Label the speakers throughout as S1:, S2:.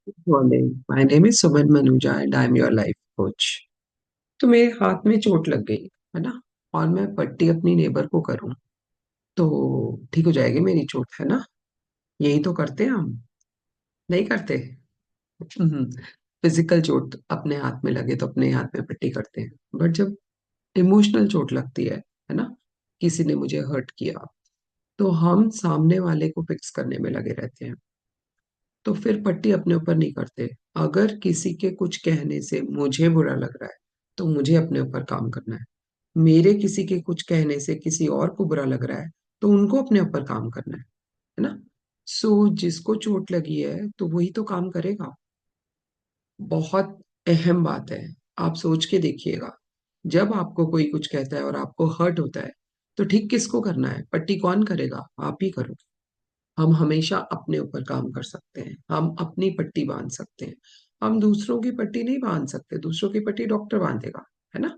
S1: Good morning. My name is Suman Manuja and I am your life coach. तो मेरे हाथ में चोट लग गई है ना, और मैं पट्टी अपनी नेबर को करूं तो ठीक हो जाएगी मेरी चोट, है ना? यही तो करते हैं हम, नहीं करते? फिजिकल चोट अपने हाथ में लगे तो अपने हाथ में पट्टी करते हैं, बट जब इमोशनल चोट लगती है ना, किसी ने मुझे हर्ट किया, तो हम सामने वाले को फिक्स करने में लगे रहते हैं, तो फिर पट्टी अपने ऊपर नहीं करते। अगर किसी के कुछ कहने से मुझे बुरा लग रहा है तो मुझे अपने ऊपर काम करना है। मेरे किसी के कुछ कहने से किसी और को बुरा लग रहा है तो उनको अपने ऊपर काम करना है ना? सो जिसको चोट लगी है तो वही तो काम करेगा। बहुत अहम बात है। आप सोच के देखिएगा, जब आपको कोई कुछ कहता है और आपको हर्ट होता है तो ठीक किसको करना है? पट्टी कौन करेगा? आप ही करोगे। हम हमेशा अपने ऊपर काम कर सकते हैं, हम अपनी पट्टी बांध सकते हैं। हम दूसरों की पट्टी नहीं बांध सकते, दूसरों की पट्टी डॉक्टर बांधेगा, है ना?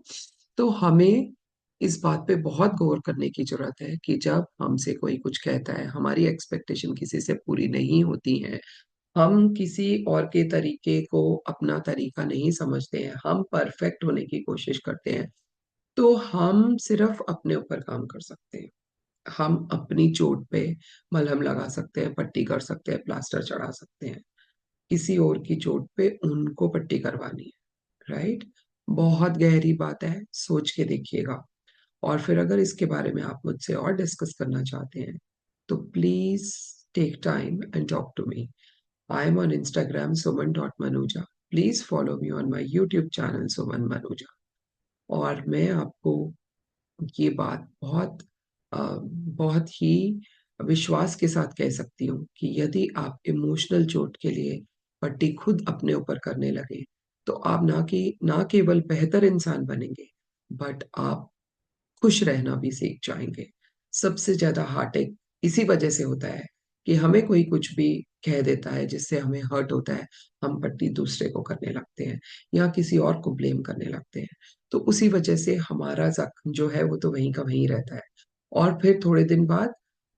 S1: तो हमें इस बात पे बहुत गौर करने की जरूरत है कि जब हमसे कोई कुछ कहता है, हमारी एक्सपेक्टेशन किसी से पूरी नहीं होती है, हम किसी और के तरीके को अपना तरीका नहीं समझते हैं, हम परफेक्ट होने की कोशिश करते हैं, तो हम सिर्फ अपने ऊपर काम कर सकते हैं। हम अपनी चोट पे मलहम लगा सकते हैं, पट्टी कर सकते हैं, प्लास्टर चढ़ा सकते हैं। किसी और की चोट पे उनको पट्टी करवानी है, राइट? बहुत गहरी बात है, सोच के देखिएगा। और फिर अगर इसके बारे में आप मुझसे और डिस्कस करना चाहते हैं तो please take time and talk to me. I am on Instagram suman.manuja. Please follow me on my YouTube channel Suman Manuja. और मैं आपको ये बात बहुत ही विश्वास के साथ कह सकती हूँ कि यदि आप इमोशनल चोट के लिए पट्टी खुद अपने ऊपर करने लगे तो आप ना केवल बेहतर इंसान बनेंगे, बट आप खुश रहना भी सीख जाएंगे। सबसे ज्यादा हार्ट अटैक इसी वजह से होता है कि हमें कोई कुछ भी कह देता है जिससे हमें हर्ट होता है, हम पट्टी दूसरे को करने लगते हैं या किसी और को ब्लेम करने लगते हैं। तो उसी वजह से हमारा जख्म जो है वो तो वहीं का वहीं रहता है, और फिर थोड़े दिन बाद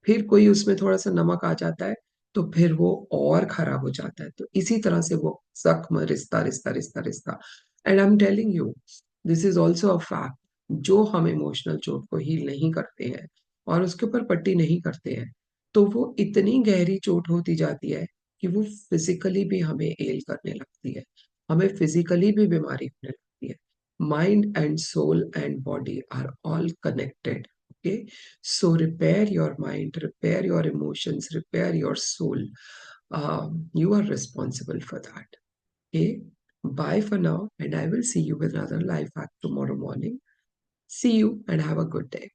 S1: फिर कोई उसमें थोड़ा सा नमक आ जाता है तो फिर वो और खराब हो जाता है। तो इसी तरह से वो जख्म रिश्ता रिश्ता रिश्ता रिश्ता, and I am telling you, this is also a fact. जो हम इमोशनल चोट को हील नहीं करते हैं और उसके ऊपर पट्टी नहीं करते हैं तो वो इतनी गहरी चोट होती जाती है कि वो फिजिकली भी हमें एल करने लगती है, हमें फिजिकली भी बीमारी होने लगती है। Mind and soul and body are all connected. Okay, so repair your mind, repair your emotions, repair your soul. You are responsible for that. Okay, bye for now, and I will see you with another life hack tomorrow morning. See you and have a good day.